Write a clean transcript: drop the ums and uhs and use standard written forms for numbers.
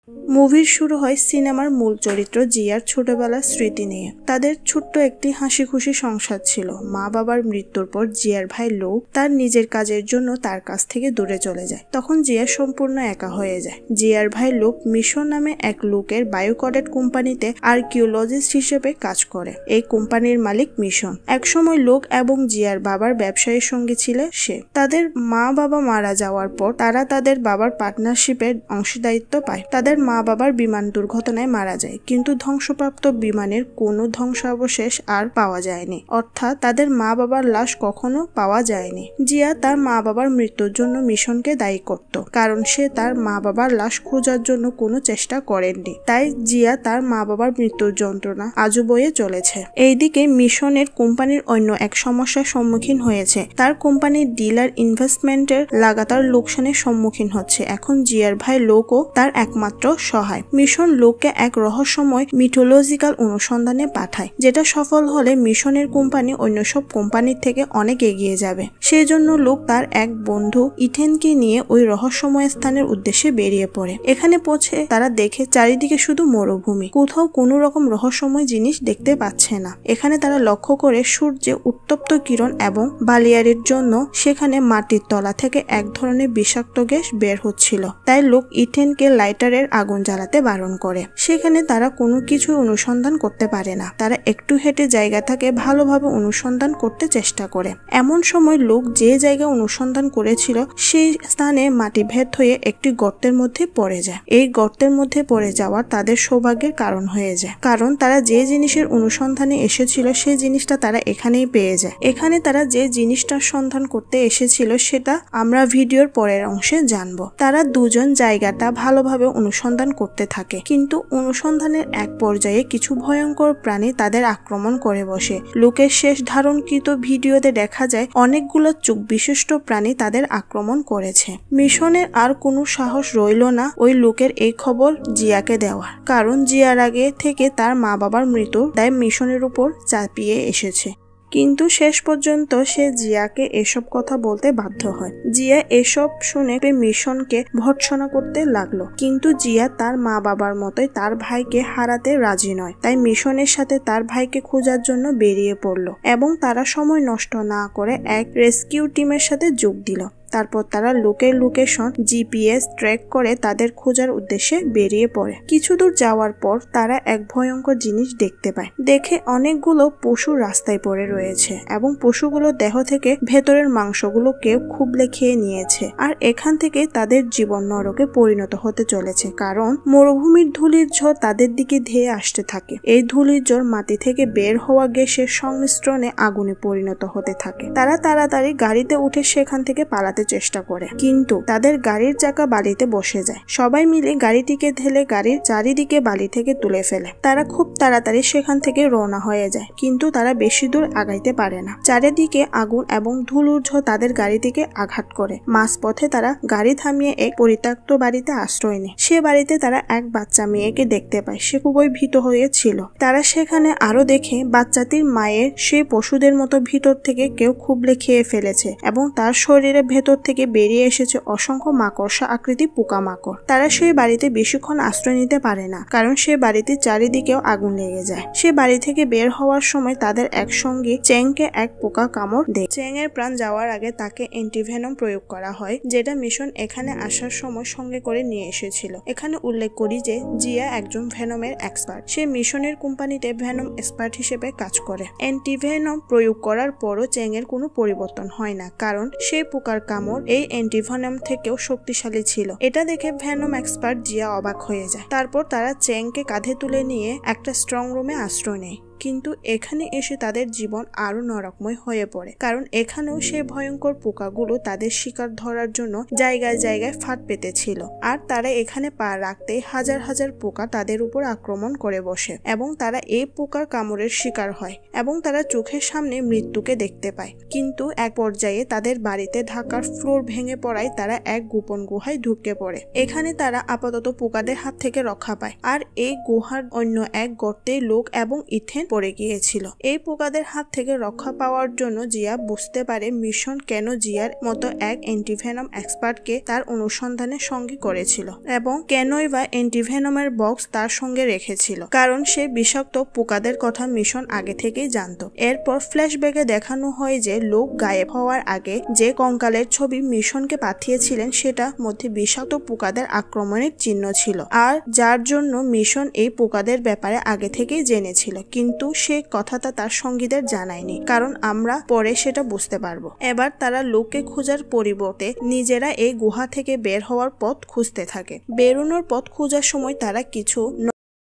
মুভির শুরু হয় সিনেমার মূল চরিত্র জিয়ার ছোটবেলার স্মৃতি নিয়ে। তাদের ছোট্ট একটি হাসি খুশি সংসার ছিল। মা বাবার মৃত্যুর পর জিয়ার ভাই লোক তার নিজের কাজের জন্য তার কাছ থেকে দূরে চলে যায়। তখন জিয়া সম্পূর্ণ একা হয়ে যায়। জিয়ার ভাই লোক মিশন নামে এক লোকের বায়োকডেট কোম্পানিতে আর্কিওলজিস্ট হিসেবে কাজ করে। এই কোম্পানির মালিক মিশন। একসময় লোক এবং জিয়ার বাবার ব্যবসায়ীর সঙ্গে ছিল সে। তাদের মা বাবা মারা যাওয়ার পর তারা তাদের বাবার পার্টনারশিপের অংশীদারিত্ব পায়। তাদের মা বাবার বিমান দুর্ঘটনায় মারা যায়, কিন্তু ধ্বংসপ্রাপ্ত বিমানের কোনো ধ্বংসাবশেষ আর পাওয়া যায়নি, অর্থাৎ তাদের মা বাবার লাশ কখনো পাওয়া যায়নি। জিয়া তার মা বাবার মৃত্যুর জন্য মিশনকে দায়ী করত, কারণ সে তার মা বাবার লাশ খোঁজার জন্য কোনো চেষ্টা করেননি। তাই জিয়া তার মা বাবার মৃত্যুর যন্ত্রণা আজও বয়ে চলেছে। এইদিকে মিশনের কোম্পানির অন্য এক সমস্যার সম্মুখীন হয়েছে। তার কোম্পানির ডিলার ইনভেস্টমেন্টের লাগাতার লোকসানের সম্মুখীন হচ্ছে। এখন জিয়ার ভাই লোকও তার একমাত্র সহায়। মিশন লোককে এক রহস্যময় মিথোলজিক্যাল অনুসন্ধানে পাঠায়, যেটা সফল হলে মিশনের কোম্পানি অন্য সব কোম্পানির থেকে অনেক এগিয়ে যাবে। সেই জন্য লোক তার এক বন্ধু ইথেনকে নিয়ে ওই রহস্যময় স্থানের উদ্দেশ্যে বেরিয়ে পড়ে। এখানে পৌঁছে তারা দেখে চারিদিকে শুধু মরুভূমি, কোথাও কোনো রকম রহস্যময় জিনিস দেখতে পাচ্ছে না। এখানে তারা লক্ষ্য করে সূর্যে উত্তপ্ত কিরণ এবং বালিয়ারির জন্য সেখানে মাটির তলা থেকে এক ধরনের বিষাক্ত গ্যাস বের হচ্ছিল। তাই লোক ইথেনকে লাইটারের আগুন জ্বালাতে বারণ করে। সেখানে তারা কোনো কিছু অনুসন্ধান করতে পারে না। তারা একটু হেঁটে জায়গা থেকে ভালোভাবে অনুসন্ধান করতে চেষ্টা করে। এমন সময় লোক যে জায়গায় অনুসন্ধান করেছিল সেই স্থানে মাটি ভেদ হয়ে একটি গর্তের মধ্যে পড়ে যায়। এই গর্তের মধ্যে পড়ে যাওয়া তাদের সৌভাগ্যের কারণ হয়ে যায়, কারণ তারা যে জিনিসের অনুসন্ধানে এসেছিল সেই জিনিসটা তারা এখানেই পেয়ে যায়। এখানে তারা যে জিনিসটার সন্ধান করতে এসেছিল সেটা আমরা ভিডিওর পরের অংশে জানবো। তারা দুজন জায়গাটা ভালোভাবে অনুসন্ধান করতে থাকে, কিন্তু অনুসন্ধানের এক পর্যায়ে কিছু ভয়ঙ্কর প্রাণী তাদের আক্রমণ করে বসে। লোকের শেষ ধারণকৃত ভিডিওতে দেখা যায় অনেকগুলো চোখ বিশিষ্ট প্রাণী তাদের আক্রমণ করেছে। মিশনের আর কোনো সাহস রইল না ওই লোকের এই খবর জিয়াকে দেওয়ার, কারণ জিয়ার আগে থেকে তার মা বাবার মৃত্যু দায় মিশনের উপর চাপিয়ে এসেছে। কিন্তু শেষ পর্যন্ত সে জিয়াকে এসব কথা বলতে বাধ্য হয়। জিয়া এসব শুনে মিশনকে ভর্ৎসনা করতে লাগলো, কিন্তু জিয়া তার মা বাবার মতোই তার ভাইকে হারাতে রাজি নয়। তাই মিশনের সাথে তার ভাইকে খোঁজার জন্য বেরিয়ে পড়লো এবং তারা সময় নষ্ট না করে এক রেস্কিউ টিমের সাথে যোগ দিল। তারপর তারা লোকের লোকেশন জিপিএস ট্র্যাক করে তাদের খোঁজার উদ্দেশ্যে বেরিয়ে পড়ে। কিছু দূর যাওয়ার পর তারা এক ভয়ঙ্কর জিনিস দেখতে পায়। দেখে অনেকগুলো পশু রাস্তায় পড়ে রয়েছে এবং পশুগুলো দেহ থেকে ভেতরের মাংসগুলো কেউ খুবলে খেয়ে নিয়েছে। আর এখান থেকে তাদের জীবন নরকে পরিণত হতে চলেছে, কারণ মরুভূমির ধূলির ঝড় তাদের দিকে ধেয়ে আসতে থাকে। এই ধূলির ঝড় মাটি থেকে বের হওয়া গ্যাসের সংমিশ্রণে আগুনে পরিণত হতে থাকে। তারা তাড়াতাড়ি গাড়িতে উঠে সেখান থেকে পালাতে চেষ্টা করে, কিন্তু তাদের গাড়ির চাকা বালিতে বসে যায়। সবাই মিলে গাড়িটিকে ঠেলে গাড়ির চারিদিকে বালি থেকে তুলে ফেলে। তারা খুব তাড়াতাড়ি সেখান থেকে রওনা হয়ে যায়, কিন্তু তারা বেশি দূর আগাইতে পারে না। চারিদিকে আগুন এবং ধুলোঝড় তাদের গাড়িটিকে আঘাত করে। মাঝপথে তারা গাড়ি থামিয়ে এক পরিত্যক্ত বাড়িতে আশ্রয় নেয়। সে বাড়িতে তারা এক বাচ্চা মেয়েকে দেখতে পায়। সে খুবই ভীত হয়েছিল। তারা সেখানে আরো দেখে বাচ্চাটির মায়ের সেই পশুদের মতো ভিতর থেকে কেউ খুবলে খেয়ে ফেলেছে এবং তার শরীরে ভেতর থেকে বেরিয়ে এসেছে অসংখ্য মাকড়সা আকৃতি পোকামাকড়। তারা সেই বাড়িতে বেশিক্ষণ আশ্রয় নিতে পারে না, কারণ সে বাড়িতে চারিদিকেও আগুন লেগে যায়। সে বাড়ি থেকে বের হওয়ার সময় তাদের একসঙ্গে চ্যাংকে এক পোকা কামড় দেয়। চ্যাং এর প্রাণ যাওয়ার আগে তাকে অ্যান্টিভেনম প্রয়োগ করা হয়, যেটা মিশন এখানে আসার সময় সঙ্গে করে নিয়ে এসেছিল। এখানে উল্লেখ করি যে জিয়া একজন ভেনমের এক্সপার্ট। সে মিশনের কোম্পানিতে ভেনম এক্সপার্ট হিসেবে কাজ করে। অ্যান্টিভেনম প্রয়োগ করার পরও চ্যাং এর কোনো পরিবর্তন হয় না, কারণ সেই পোকার কামড় এই অ্যান্টিভেনম থেকেও শক্তিশালী ছিল। এটা দেখে ভেনম এক্সপার্ট জিয়া অবাক হয়ে যায়। তারপর তারা চ্যাংকে কাঁধে তুলে নিয়ে একটা স্ট্রং রুমে আশ্রয় নেয়। কিন্তু এখানে এসে তাদের জীবন আরো নরকময় হয়ে পড়ে, কারণ এখানেও সেই ভয়ঙ্কর পোকাগুলো তাদের শিকার ধরার জন্য জায়গায় জায়গায় ফাঁদ পেতেছিল। আর তারা এখানে পা রাখতে হাজার হাজার পোকা তাদের উপর আক্রমণ করে বসে এবং তারা এই পোকার কামড়ের শিকার হয় এবং তারা চোখের সামনে মৃত্যুকে দেখতে পায়। কিন্তু এক পর্যায়ে তাদের বাড়িতে ঢাকার ফ্লোর ভেঙে পড়ায় তারা এক গোপন গুহায় ঢুকে পড়ে। এখানে তারা আপাতত পোকাদের হাত থেকে রক্ষা পায়। আর এই গুহার অন্য এক গর্তে লোক এবং ইথেন পড়ে গিয়েছিল। এই পোকাদের হাত থেকে রক্ষা পাওয়ার জন্য জিয়া বুঝতে পারে মিশন কেন জিয়ার মতো এক অ্যান্টিভেনম এক্সপার্টকে তার অনুসন্ধানের সঙ্গী করেছিল এবং কেনই বা অ্যান্টিভেনমের বক্স তার সঙ্গে রেখেছিল, কারণ সে বিষাক্ত পোকাদের কথা মিশন আগে থেকেই জানত। এরপর ফ্ল্যাশব্যাকে দেখানো হয় যে লোক গায়েব হওয়ার আগে যে কঙ্কালের ছবি মিশনকে পাঠিয়েছিলেন সেটার মধ্যে বিষাক্ত পোকাদের আক্রমণের চিহ্ন ছিল, আর যার জন্য মিশন এই পোকাদের ব্যাপারে আগে থেকেই জেনেছিল, কিন্তু সে কথাটা তার সঙ্গীদের জানায়নি, কারণ আমরা পরে সেটা বুঝতে পারবো। এবার তারা লোককে খোঁজার পরিবর্তে নিজেরা এই গুহা থেকে বের হওয়ার পথ খুঁজতে থাকে। বেরোনোর পথ খোঁজার সময় তারা কিছু